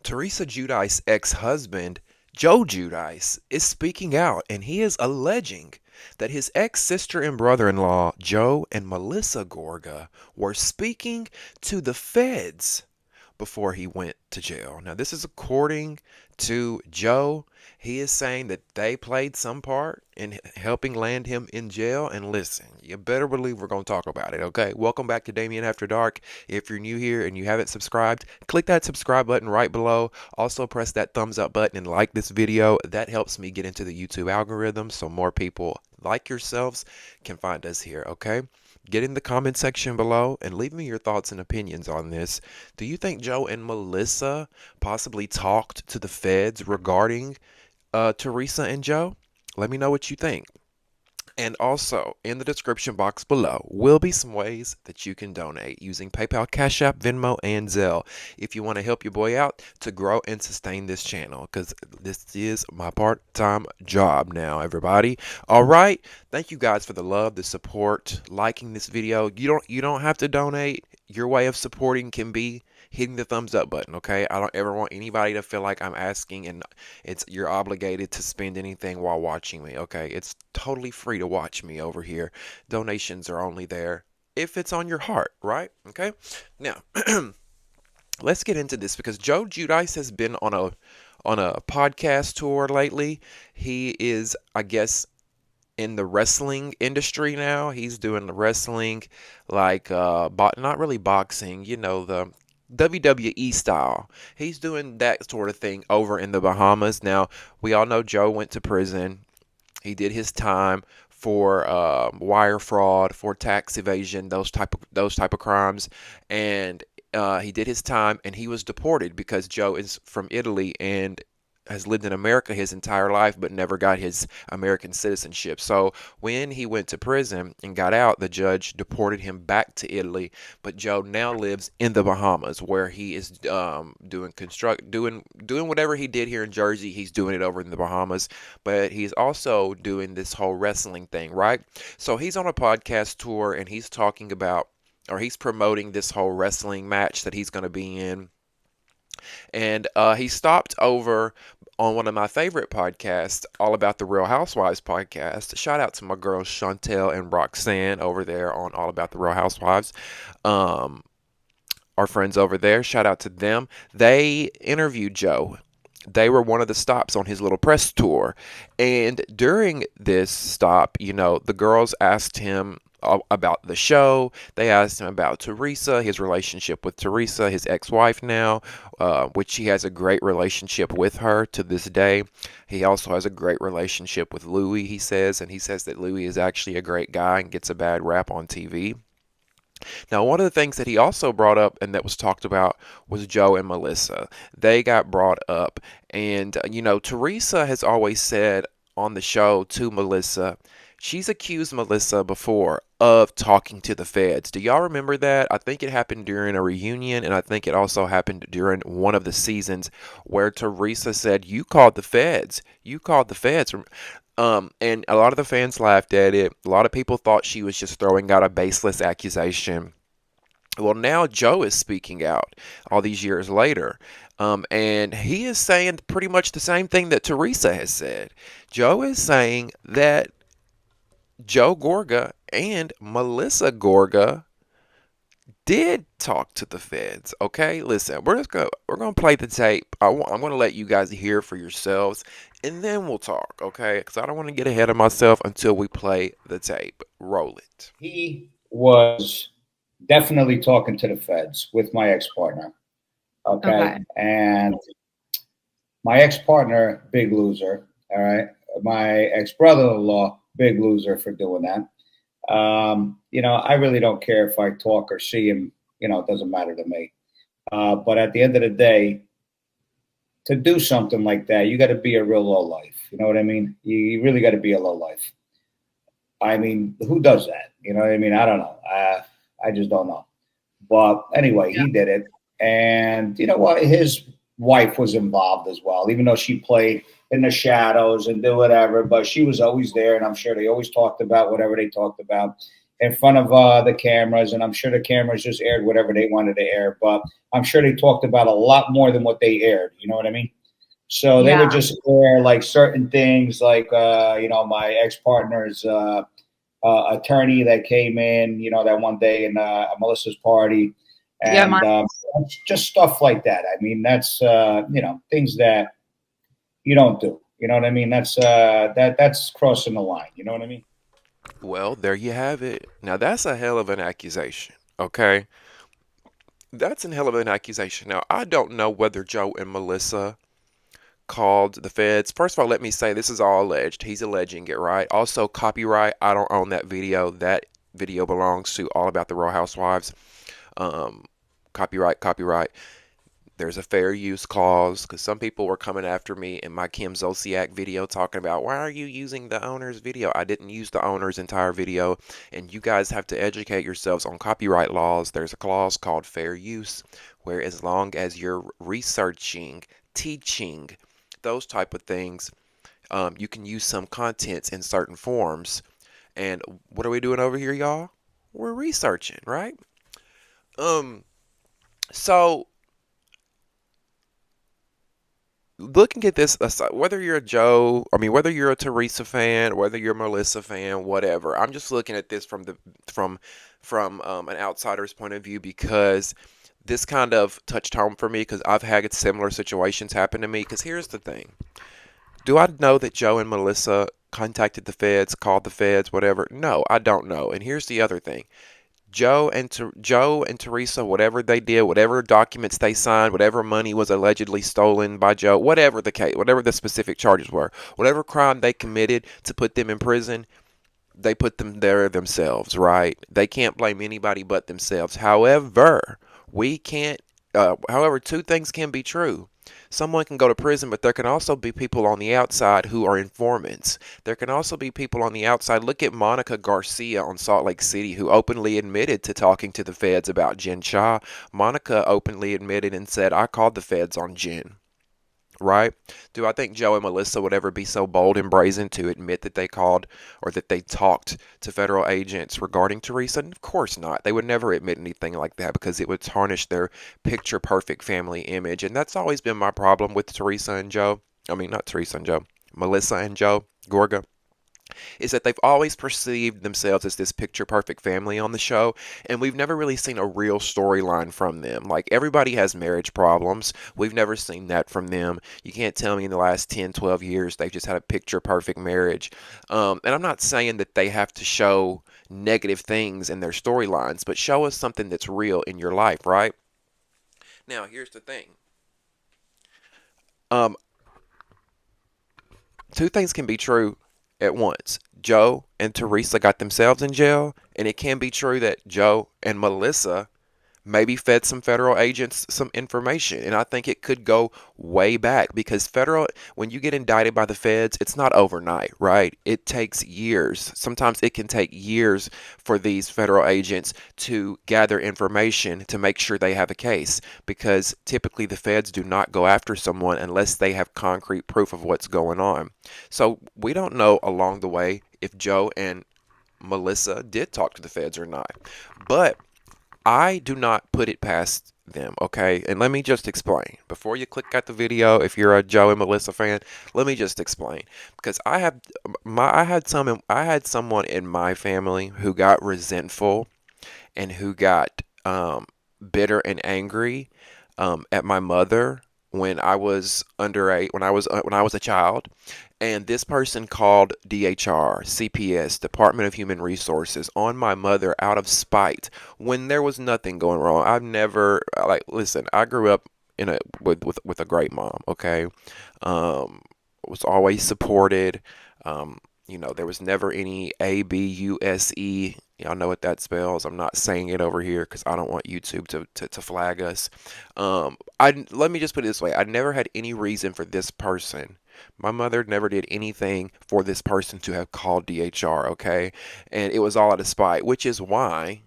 Teresa Giudice's ex-husband, Joe Giudice, is speaking out and he is alleging that his ex-sister and brother-in-law, Joe and Melissa Gorga, were speaking to the feds before he went to jail. Now, this is according to Joe. He is saying that they played some part in helping land him in jail. And listen, you better believe we're going to talk about it, okay? Welcome back to Damien After Dark. If you're new here and you haven't subscribed, click that subscribe button right below. Also, press that thumbs up button and like this video. That helps me get into the YouTube algorithm so more people like yourselves can find us here, okay? Get in the comment section below and leave me your thoughts and opinions on this. Do you think Joe and Melissa possibly talked to the feds regarding Teresa and Joe? Let me know what you think. And also, in the description box below will be some ways that you can donate using PayPal, Cash App, Venmo, and Zelle if you want to help your boy out to grow and sustain this channel, because this is my part-time job now, everybody. All right, thank you guys for the love, the support, liking this video. You don't have to donate. Your way of supporting can be hitting the thumbs up button, okay? I don't ever want anybody to feel like I'm asking and you're obligated to spend anything while watching me, okay? It's totally free to watch me over here. Donations are only there if it's on your heart, right? Okay? Now, let's get into this because Joe Giudice has been on a podcast tour lately. He is, I guess, in the wrestling industry now. He's doing the wrestling like not really boxing, you know, the WWE style. He's doing that sort of thing over in the Bahamas. Now, we all know Joe went to prison. He did his time for wire fraud, for tax evasion, those type of crimes, and he did his time, and he was deported because Joe is from Italy and has lived in America his entire life but never got his American citizenship. So when he went to prison and got out, the judge deported him back to Italy. But Joe now lives in the Bahamas, where he is doing whatever he did here in Jersey. He's doing it over in the Bahamas, but he's also doing this whole wrestling thing, right? So he's on a podcast tour and he's talking about, or he's promoting this whole wrestling match that he's going to be in. And he stopped over on one of my favorite podcasts, All About the Real Housewives podcast. Shout out to my girls Chantel and Roxanne over there on All About the Real Housewives. Our friends over there, shout out to them. They interviewed Joe. They were one of the stops on his little press tour. And during this stop, you know, the girls asked him about the show. They asked him about Teresa, his relationship with Teresa, his ex-wife now, which he has a great relationship with her to this day. He also has a great relationship with Louis, he says, and he says that Louis is actually a great guy and gets a bad rap on TV. Now, one of the things that he also brought up and that was talked about was Joe and Melissa. They got brought up, and you know, Teresa has always said on the show to Melissa, she's accused Melissa before of talking to the feds. Do y'all remember that? I think it happened during a reunion, and I think it also happened during one of the seasons where Teresa said, "You called the feds. You called the feds." And a lot of the fans laughed at it. A lot of people thought she was just throwing out a baseless accusation. Well, now Joe is speaking out all these years later. And he is saying pretty much the same thing that Teresa has said. Joe is saying that Joe Gorga and Melissa Gorga did talk to the feds. Okay, listen, we're gonna play the tape. I'm gonna let you guys hear for yourselves, and then we'll talk. Okay, because I don't want to get ahead of myself until we play the tape. Roll it. He was definitely talking to the feds with my ex-partner. Okay. And my ex-partner, big loser. All right. My ex-brother-in-law, big loser for doing that. You know, I really don't care if I talk or see him. You know, it doesn't matter to me. But at the end of the day, to do something like that, you got to be a real low life. You know what I mean? You really got to be a low life. I mean, who does that? You know what I mean? I don't know. I just don't know. But anyway, he did it. And you know what? His wife was involved as well, even though she played in the shadows and did whatever. But she was always there. And I'm sure they always talked about whatever they talked about. in front of the cameras, and I'm sure the cameras just aired whatever they wanted to air, but I'm sure they talked about a lot more than what they aired. You know what I mean? So they would Yeah. just air like certain things, like my ex partner's attorney that came in, that one day in Melissa's party, Yeah, and just stuff like that. I mean, that's things that you don't do. You know what I mean? That's crossing the line. You know what I mean? Well, there you have it. Now that's a hell of an accusation. Okay, that's a hell of an accusation. Now I don't know whether Joe and Melissa called the feds. First of all, let me say this is all alleged. He's alleging it, right? Also, copyright. I don't own that video. That video belongs to All About the Real Housewives. Um, copyright. There's a fair use clause because some people were coming after me in my Kim Zolciak video talking about why are you using the owner's video? I didn't use the owner's entire video, and you guys have to educate yourselves on copyright laws. There's a clause called fair use, where as long as you're researching, teaching, those type of things, you can use some contents in certain forms. And what are we doing over here, y'all? We're researching, right? Um, so looking at this, whether you're a Joe, I mean, whether you're a Teresa fan, whether you're a Melissa fan, whatever, I'm just looking at this from an outsider's point of view because this kind of touched home for me because I've had similar situations happen to me. Because here's the thing: do I know that Joe and Melissa contacted the feds, called the feds, whatever? No, I don't know. And here's the other thing: Joe and Teresa, whatever they did, whatever documents they signed, whatever money was allegedly stolen by Joe, whatever the case, whatever the specific charges were, whatever crime they committed to put them in prison, they put them there themselves, right? They can't blame anybody but themselves. However, we can't. However, two things can be true. Someone can go to prison, but there can also be people on the outside who are informants. There can also be people on the outside. Look at Monica Garcia on Salt Lake City, who openly admitted to talking to the feds about Jen Shah. Monica openly admitted and said, I called the feds on Jen. Right? Do I think Joe and Melissa would ever be so bold and brazen to admit that they called or that they talked to federal agents regarding Teresa? Of course not. They would never admit anything like that because it would tarnish their picture perfect family image. And that's always been my problem with Teresa and Joe. I mean, not Teresa and Joe, Melissa and Joe Gorga, is that they've always perceived themselves as this picture perfect family on the show, and we've never really seen a real storyline from them. Like, everybody has marriage problems. We've never seen that from them. You can't tell me in the last 10, 12 years they've just had a picture perfect marriage. And I'm not saying that they have to show negative things in their storylines, but show us something that's real in your life, right? Now, here's the thing. Um, Two things can be true at once. Joe and Teresa got themselves in jail, and it can be true that Joe and Melissa maybe fed some federal agents some information. And I think it could go way back because when you get indicted by the feds, it's not overnight, right? It takes years. Sometimes it can take years for these federal agents to gather information to make sure they have a case, because typically the feds do not go after someone unless they have concrete proof of what's going on. So we don't know along the way if Joe and Melissa did talk to the feds or not. But I do not put it past them, okay? And let me just explain. Before you click out the video, if you're a Joe and Melissa fan, let me just explain. Because I had someone in my family who got resentful and who got bitter and angry at my mother when I was when I was a child, and this person called DHR, CPS, Department of Human Resources, on my mother out of spite when there was nothing going wrong. I've never listen. I grew up in a with a great mom. Okay, was always supported. There was never any ABUSE. Y'all know what that spells. I'm not saying it over here because I don't want YouTube to flag us. Let me just put it this way. I never had any reason for this person. My mother never did anything for this person to have called DHR, okay? And it was all out of spite, which is why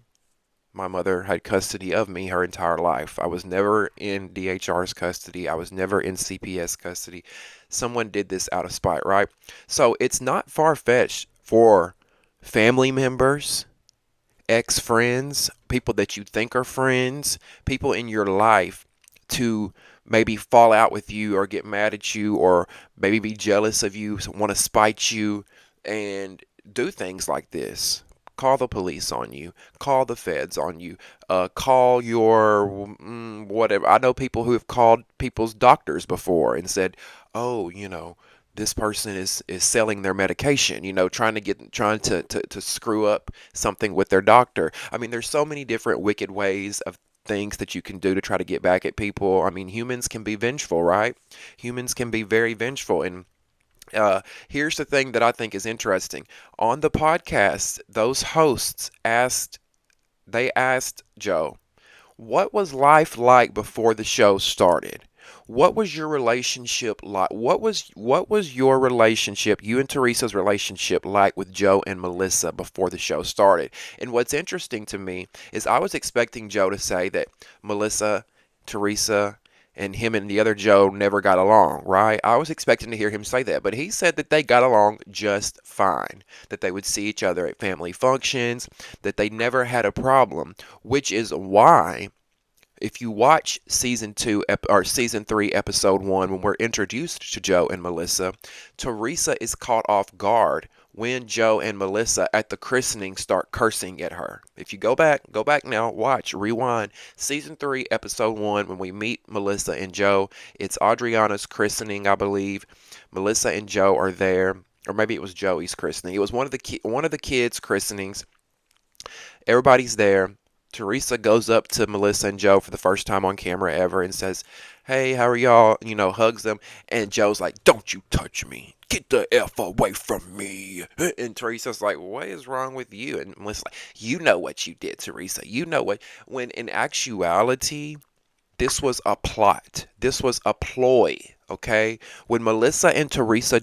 my mother had custody of me her entire life. I was never in DHR's custody. I was never in CPS custody. Someone did this out of spite, right? So it's not far-fetched for family members ex-friends, people that you think are friends, people in your life to maybe fall out with you or get mad at you or maybe be jealous of you, want to spite you, and do things like this. Call the police on you, call the feds on you, call your whatever. I know people who have called people's doctors before and said, oh, this person is selling their medication, trying to screw up something with their doctor. I mean, there's so many different wicked ways of things that you can do to try to get back at people. I mean, humans can be vengeful, right? Humans can be very vengeful. And here's the thing that I think is interesting. On the podcast, those hosts asked Joe, what was life like before the show started? What was your relationship like? What was your relationship, you and Teresa's relationship like with Joe and Melissa before the show started? And what's interesting to me is I was expecting Joe to say that Melissa, Teresa, and him and the other Joe never got along, right? I was expecting to hear him say that, but he said that they got along just fine, that they would see each other at family functions, that they never had a problem, which is why if you watch season 3, episode 1, when we're introduced to Joe and Melissa, Teresa is caught off guard when Joe and Melissa at the christening start cursing at her. If you go back now, watch, rewind, season 3, episode 1, when we meet Melissa and Joe. It's Adriana's christening, I believe. Melissa and Joe are there, or maybe it was Joey's christening. It was one of the kids' christenings. Everybody's there. Teresa goes up to Melissa and Joe for the first time on camera ever and says, hey, how are y'all? Hugs them. And Joe's like, don't you touch me. Get the F away from me. And Teresa's like, what is wrong with you? And Melissa's like, you know what you did, Teresa. You know what. When in actuality, this was a plot. This was a ploy, okay? When Melissa and Teresa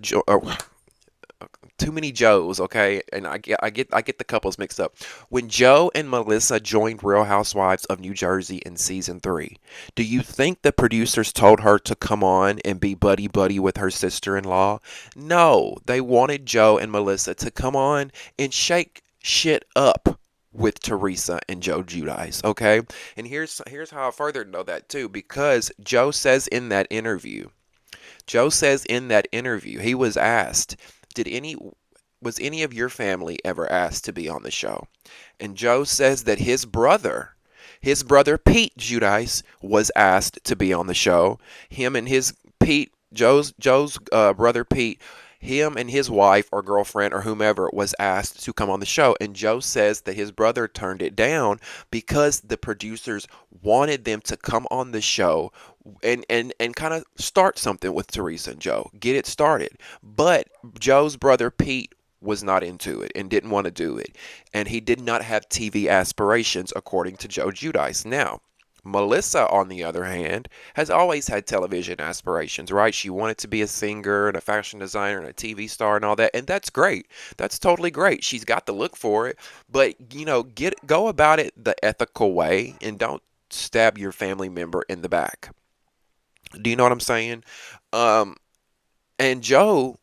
too many Joes, okay? And I get the couples mixed up. When Joe and Melissa joined Real Housewives of New Jersey in season 3, do you think the producers told her to come on and be buddy buddy with her sister-in-law? No, they wanted Joe and Melissa to come on and shake shit up with Teresa and Joe Giudice, okay? And here's how I further know that too, because Joe says in that interview, he was asked, was any of your family ever asked to be on the show? And Joe says that his brother Pete Giudice was asked to be on the show. Joe's brother Pete, him and his wife or girlfriend or whomever was asked to come on the show. And Joe says that his brother turned it down because the producers wanted them to come on the show and kind of start something with Teresa and Joe, get it started. But Joe's brother Pete was not into it and didn't want to do it. And he did not have TV aspirations, according to Joe Giudice. Now, Melissa, on the other hand, has always had television aspirations, right? She wanted to be a singer and a fashion designer and a TV star and all that, and that's great. That's totally great. She's got the look for it, but go about it the ethical way and don't stab your family member in the back. Do you know what I'm saying? And Joe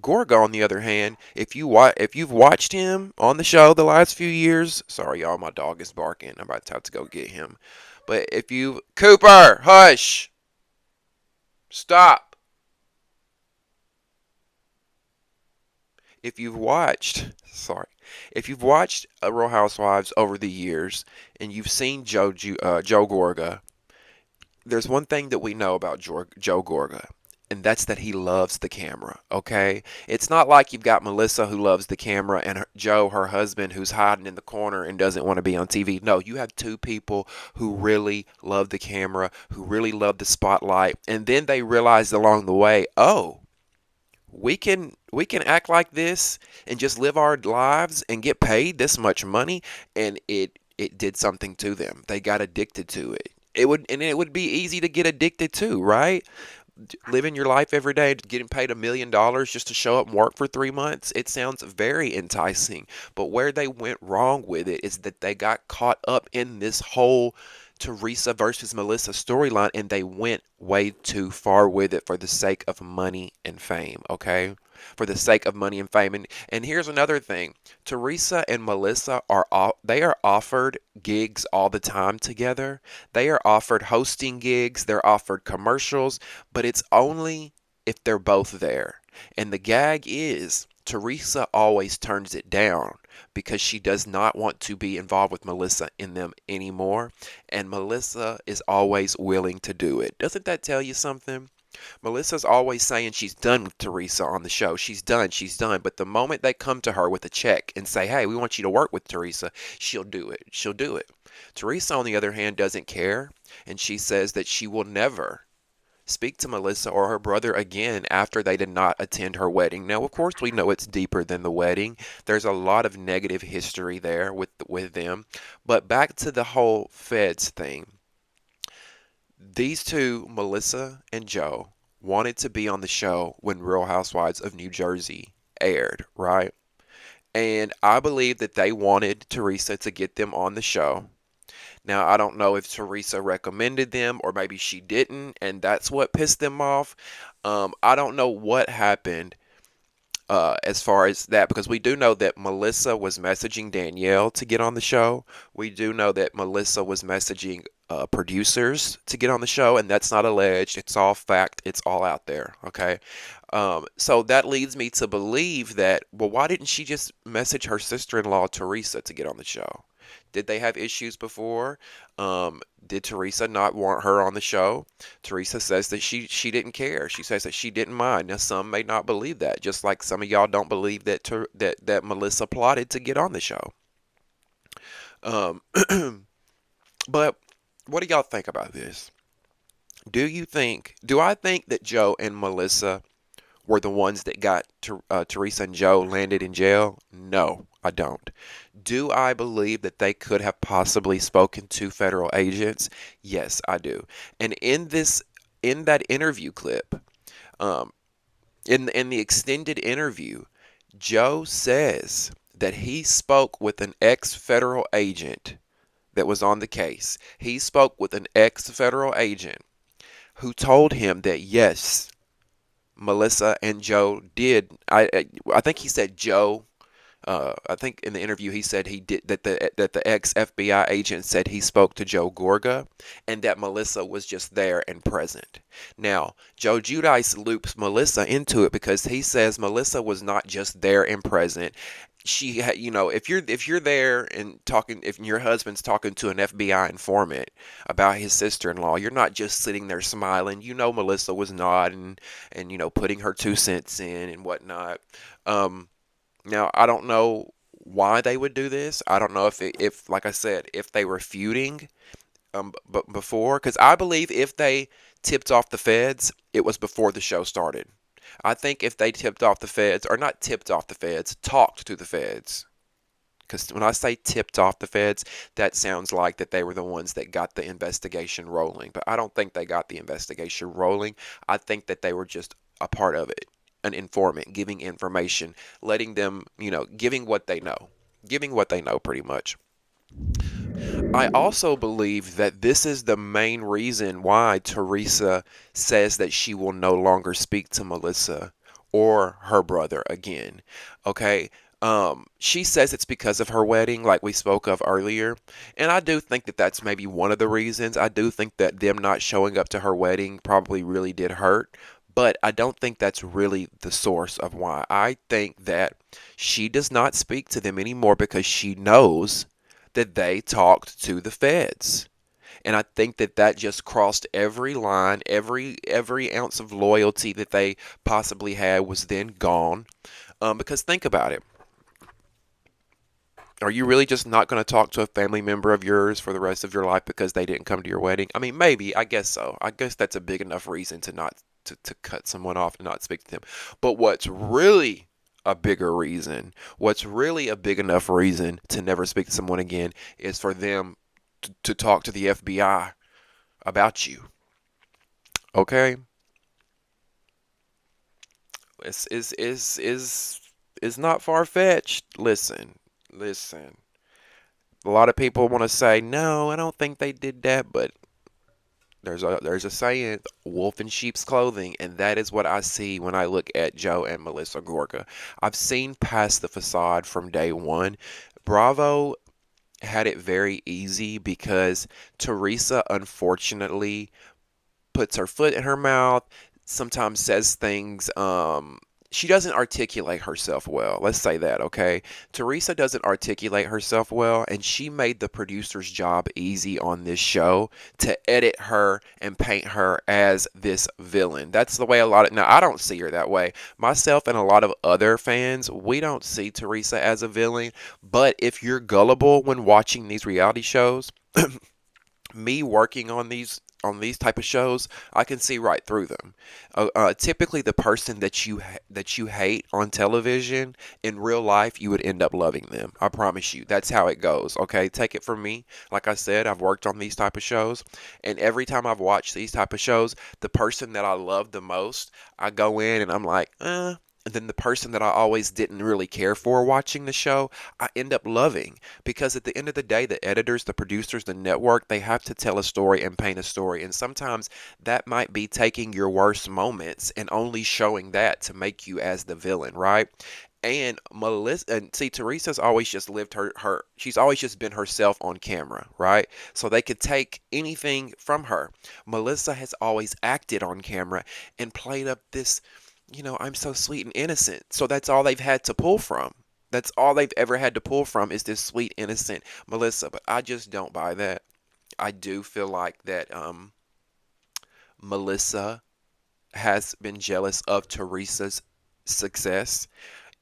Gorga, on the other hand, if you've watched him on the show the last few years, sorry y'all, my dog is barking. I'm about to have to go get him. But Cooper, hush, stop. If you've watched, Real Housewives over the years and you've seen Joe Gorga, there's one thing that we know about Joe Gorga, and that's that he loves the camera, okay? It's not like you've got Melissa who loves the camera and Joe, her husband, who's hiding in the corner and doesn't want to be on TV. No, you have two people who really love the camera, who really love the spotlight, and then they realize along the way, oh, we can act like this and just live our lives and get paid this much money, and it did something to them. They got addicted to it. It would be easy to get addicted to, right? Living your life every day, getting paid $1 million just to show up and work for 3 months. It sounds very enticing. But where they went wrong with it is that they got caught up in this whole Teresa versus Melissa storyline, and they went way too far with it for the sake of money and fame, okay? For the sake of money and fame. And here's another thing. Teresa and Melissa they are offered gigs all the time together. They are offered hosting gigs, they're offered commercials, but it's only if they're both there. And the gag is Teresa always turns it down because she does not want to be involved with Melissa in them anymore. And Melissa is always willing to do it. Doesn't that tell you something? Melissa's always saying she's done with Teresa on the show. She's done, she's done. But the moment they come to her with a check and say, hey, we want you to work with Teresa, she'll do it. She'll do it. Teresa, on the other hand, doesn't care. And she says that she will never speak to Melissa or her brother again after they did not attend her wedding. Now, of course, we know it's deeper than the wedding. There's a lot of negative history there with them. But back to the whole feds thing. These two, Melissa and Joe, wanted to be on the show when Real Housewives of New Jersey aired, right? And I believe that they wanted Teresa to get them on the show. Now, I don't know if Teresa recommended them or maybe she didn't, and that's what pissed them off. I don't know what happened as far as that, because we do know that Melissa was messaging Danielle to get on the show. We do know that Melissa was messaging producers to get on the show, and that's not alleged. It's all fact. It's all out there. Okay. So that leads me to believe that, well, why didn't she just message her sister-in-law, Teresa, to get on the show? Did they have issues before? Did Teresa not want her on the show? Teresa says that she didn't care. She says that she didn't mind. Now, some may not believe that, just like some of y'all don't believe that Melissa plotted to get on the show. Um, but what do y'all think about this? Do I think that Joe and Melissa were the ones that got Teresa and Joe landed in jail? No, I don't. Do I believe that they could have possibly spoken to federal agents? Yes, I do. And in that interview clip, um, in the extended interview, Joe says that he spoke with an ex-federal agent that was on the case. He spoke with an ex-federal agent who told him that yes, Melissa and Joe did. I think he said Joe. I think in the interview he said he did that the ex FBI agent said he spoke to Joe Gorga, and that Melissa was just there and present. Now Joe Giudice loops Melissa into it because he says Melissa was not just there and present. She had, if you're there and talking, if your husband's talking to an FBI informant about his sister-in-law, you're not just sitting there smiling. Melissa was nodding and putting her 2 cents in and whatnot. Now, I don't know why they would do this. I don't know if like I said, if they were feuding but before, because I believe if they tipped off the feds, it was before the show started. I think if they tipped off the feds, or not tipped off the feds, talked to the feds. Because when I say tipped off the feds, that sounds like that they were the ones that got the investigation rolling. But I don't think they got the investigation rolling. I think that they were just a part of it, an informant, giving information, letting them, giving what they know. Giving what they know, pretty much. I also believe that this is the main reason why Teresa says that she will no longer speak to Melissa or her brother again. Okay? She says it's because of her wedding, like we spoke of earlier. And I do think that that's maybe one of the reasons. I do think that them not showing up to her wedding probably really did hurt. But I don't think that's really the source of why. I think that she does not speak to them anymore because she knows that they talked to the feds. And I think that that just crossed every line, every ounce of loyalty that they possibly had was then gone. Because think about it. Are you really just not going to talk to a family member of yours for the rest of your life because they didn't come to your wedding? I mean, maybe. I guess so. I guess that's a big enough reason to not to cut someone off and not speak to them. But what's really a bigger reason, what's really a big enough reason to never speak to someone again is for them to talk to the FBI about you. Okay? It's not far fetched. Listen. A lot of people want to say, no, I don't think they did that, but there's a saying, wolf in sheep's clothing, and that is what I see when I look at Joe and Melissa Gorga. I've seen past the facade from day one. Bravo had it very easy because Teresa unfortunately puts her foot in her mouth, sometimes says things. She doesn't articulate herself well. Let's say that, okay? Teresa doesn't articulate herself well, and she made the producer's job easy on this show to edit her and paint her as this villain. That's the way a lot of, now I don't see her that way. Myself and a lot of other fans, we don't see Teresa as a villain, but if you're gullible when watching these reality shows, me working on these type of shows, I can see right through them. Typically, the person that you hate on television in real life, you would end up loving them. I promise you, that's how it goes. Okay, take it from me. Like I said, I've worked on these type of shows, and every time I've watched these type of shows, the person that I love the most, I go in and I'm like, and then the person that I always didn't really care for watching the show, I end up loving. Because at the end of the day, the editors, the producers, the network, they have to tell a story and paint a story. And sometimes that might be taking your worst moments and only showing that to make you as the villain, right? And Melissa, and see, Teresa's always just lived she's always just been herself on camera, right? So they could take anything from her. Melissa has always acted on camera and played up this, I'm so sweet and innocent. So that's all they've had to pull from. That's all they've ever had to pull from is this sweet, innocent Melissa. But I just don't buy that. I do feel like that Melissa has been jealous of Teresa's success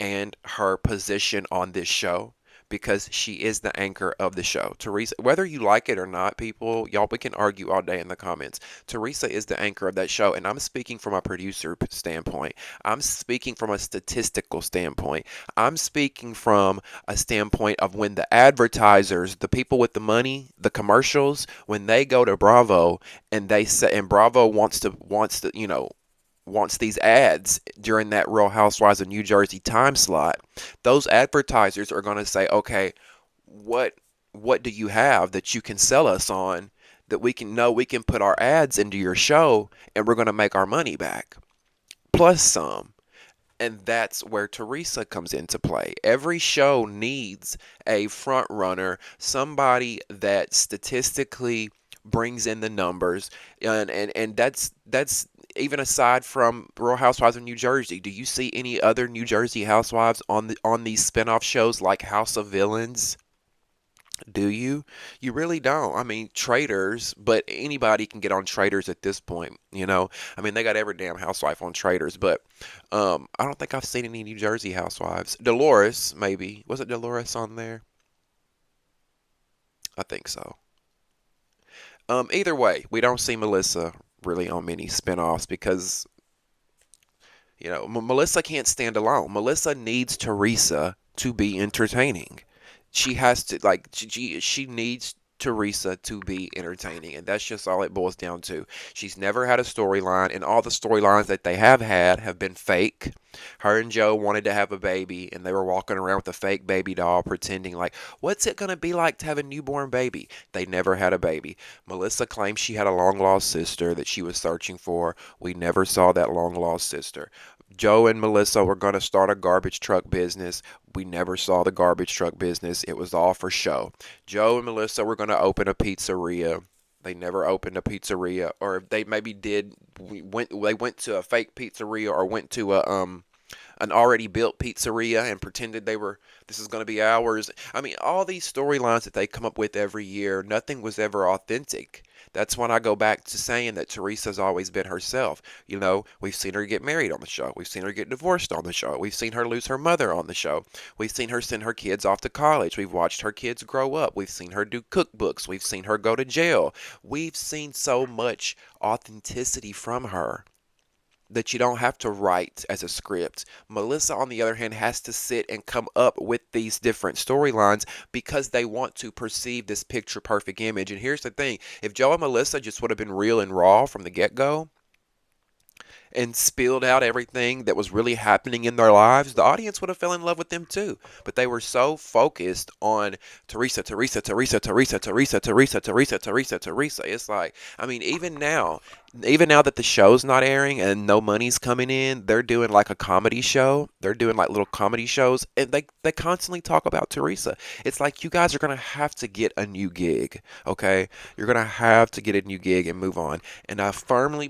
and her position on this show because she is the anchor of the show. Teresa, whether you like it or not, people, y'all, we can argue all day in the comments. Teresa is the anchor of that show, and I'm speaking from a producer standpoint. I'm speaking from a statistical standpoint. I'm speaking from a standpoint of when the advertisers, the people with the money, the commercials, when they go to Bravo and they say, and Bravo wants to, wants these ads during that Real Housewives of New Jersey time slot, those advertisers are going to say, okay, what what do you have that you can sell us on that we can know we can put our ads into your show and we're going to make our money back plus some. And that's where Teresa comes into play. Every show needs a front runner, somebody that statistically brings in the numbers, and that's even aside from Real Housewives of New Jersey. Do you see any other New Jersey housewives on these spinoff shows like House of Villains? Do you? You really don't. I mean, Traders, but anybody can get on Traders at this point. I mean, they got every damn housewife on Traders, but I don't think I've seen any New Jersey housewives. Dolores, maybe. Was it Dolores on there? I think so. Either way, we don't see Melissa really on many spinoffs because Melissa can't stand alone. Melissa needs Teresa to be entertaining. She has to like she needs Teresa to be entertaining, and that's just all it boils down to. She's never had a storyline, and all the storylines that they have had have been fake. Her and Joe wanted to have a baby, and they were walking around with a fake baby doll, pretending like, "What's it gonna be like to have a newborn baby?" They never had a baby. Melissa claimed she had a long lost sister that she was searching for. We never saw that long lost sister. Joe and Melissa were going to start a garbage truck business. We never saw the garbage truck business. It was all for show. Joe and Melissa were going to open a pizzeria. They never opened a pizzeria, or if they maybe did, they went to a fake pizzeria or went to a an already built pizzeria and pretended this is going to be ours. I mean, all these storylines that they come up with every year, nothing was ever authentic. That's when I go back to saying that Teresa's always been herself. We've seen her get married on the show. We've seen her get divorced on the show. We've seen her lose her mother on the show. We've seen her send her kids off to college. We've watched her kids grow up. We've seen her do cookbooks. We've seen her go to jail. We've seen so much authenticity from her that you don't have to write as a script. Melissa, on the other hand, has to sit and come up with these different storylines because they want to perceive this picture perfect image. And here's the thing, if Joe and Melissa just would have been real and raw from the get go, and spilled out everything that was really happening in their lives, the audience would have fell in love with them too. But they were so focused on Teresa, Teresa, Teresa, Teresa, Teresa, Teresa, Teresa, Teresa, Teresa. It's like, I mean, even now that the show's not airing and no money's coming in, they're doing like a comedy show. They're doing like little comedy shows, and they constantly talk about Teresa. It's like, you guys are gonna have to get a new gig, okay? You're gonna have to get a new gig and move on. And I truly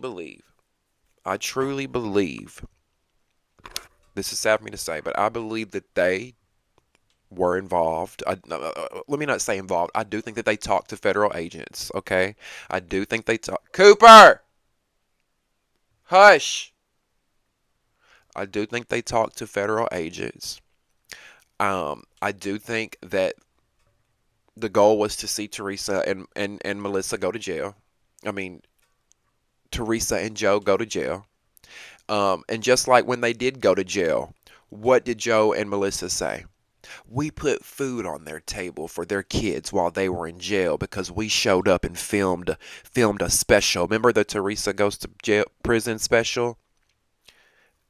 believe, this is sad for me to say, but I believe that they were involved. Let me not say involved. I do think that they talked to federal agents, okay? I do think they talked. Cooper! Hush! I do think they talked to federal agents. I do think that the goal was to see Teresa and Melissa go to jail. I mean, Teresa and Joe go to jail. And just like when they did go to jail, what did Joe and Melissa say? We put food on their table for their kids while they were in jail because we showed up and filmed a special. Remember the Teresa Goes to Jail Prison special?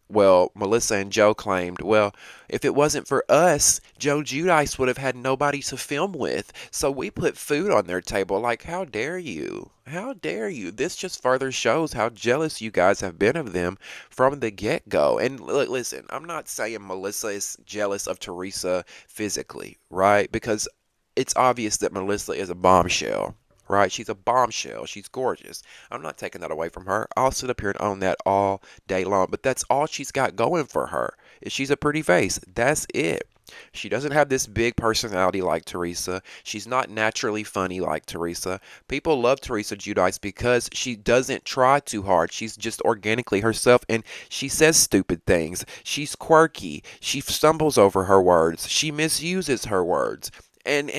Well, Melissa and Joe claimed, well, if it wasn't for us, Joe Giudice would have had nobody to film with. So we put food on their table. Like, how dare you? How dare you? This just further shows how jealous you guys have been of them from the get-go. And look, listen, I'm not saying Melissa is jealous of Teresa physically, right? Because it's obvious that Melissa is a bombshell. Right? She's a bombshell. She's gorgeous. I'm not taking that away from her. I'll sit up here and own that all day long. But that's all she's got going for her. Is she's a pretty face. That's it. She doesn't have this big personality like Teresa. She's not naturally funny like Teresa. People love Teresa Giudice because she doesn't try too hard. She's just organically herself, and she says stupid things. She's quirky. She stumbles over her words. She misuses her words. And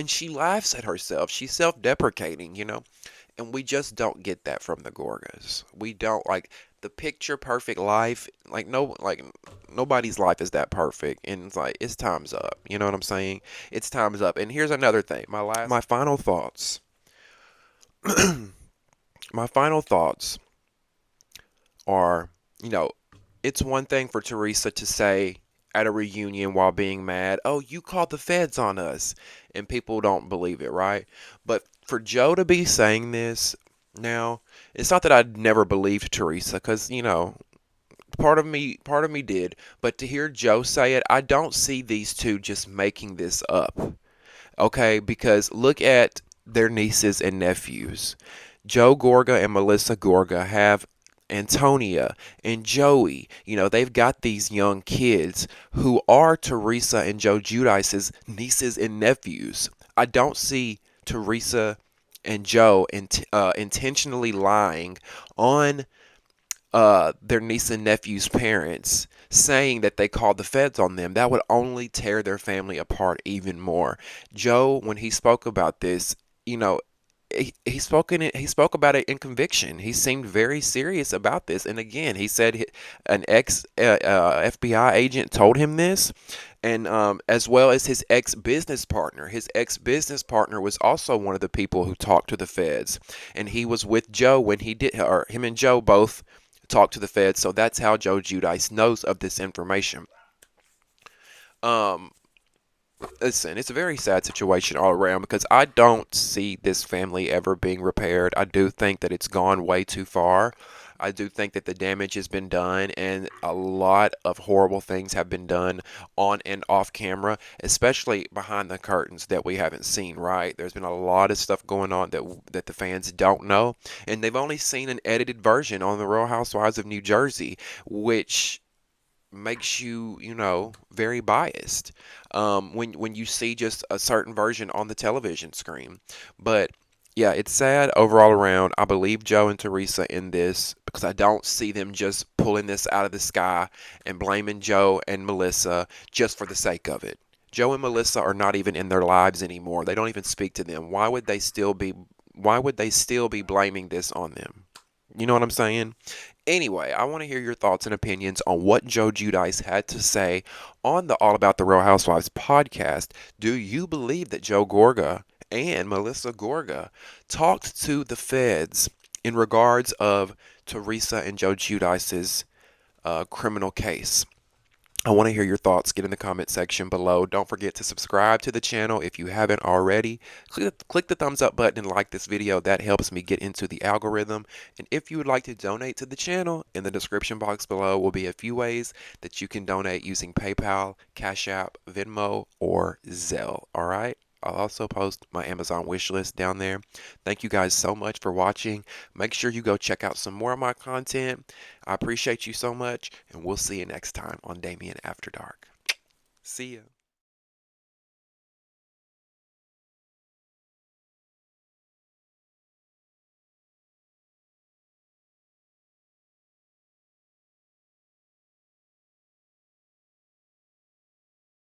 she laughs at herself. She's self-deprecating, and we just don't get that from the Gorgas. We don't, like, the picture perfect life. Like nobody's life is that perfect, and it's like, it's time's up. You know what I'm saying? It's time's up. And here's another thing. My final thoughts. My final thoughts are, it's one thing for Teresa to say at a reunion while being mad, oh, you called the feds on us, and people don't believe it, right? But for Joe to be saying this now, it's not that I'd never believed Teresa, because, part of me did, but to hear Joe say it, I don't see these two just making this up, okay? Because look at their nieces and nephews. Joe Gorga and Melissa Gorga have Antonia and Joey. They've got these young kids who are Teresa and Joe Giudice's nieces and nephews. I don't see Teresa and Joe intentionally lying on their niece and nephew's parents, saying that they called the feds on them. That would only tear their family apart even more. Joe, when he spoke about this, he spoke about it in conviction. He seemed very serious about this. And again, he said an ex FBI agent told him this, and as well as his ex business partner. His ex business partner was also one of the people who talked to the feds, and he was with Joe when he did, or him and Joe both talked to the feds. So that's how Joe Giudice knows of this information. Um, Listen, it's a very sad situation all around because I don't see this family ever being repaired. I do think that it's gone way too far. I do think that the damage has been done and a lot of horrible things have been done on and off camera, especially behind the curtains that we haven't seen, right? There's been a lot of stuff going on that the fans don't know, and they've only seen an edited version on the Real Housewives of New Jersey, which makes you, very biased when you see just a certain version on the television screen. But yeah, it's sad overall around. I believe Joe and Teresa in this because I don't see them just pulling this out of the sky and blaming Joe and Melissa just for the sake of it. Joe and Melissa are not even in their lives anymore. They don't even speak to them. Why would they still be blaming this on them? You know what I'm saying? Anyway, I want to hear your thoughts and opinions on what Joe Giudice had to say on the All About the Real Housewives podcast. Do you believe that Joe Gorga and Melissa Gorga talked to the feds in regards of Teresa and Joe Giudice's criminal case. I want to hear your thoughts. Get in the comment section below. Don't forget to subscribe to the channel if you haven't already. Click the thumbs up button and like this video. That helps me get into the algorithm. And if you would like to donate to the channel, in the description box below will be a few ways that you can donate using PayPal, Cash App, Venmo, or Zelle. All right? I'll also post my Amazon wish list down there. Thank you guys so much for watching. Make sure you go check out some more of my content. I appreciate you so much, and we'll see you next time on Damien After Dark. See ya.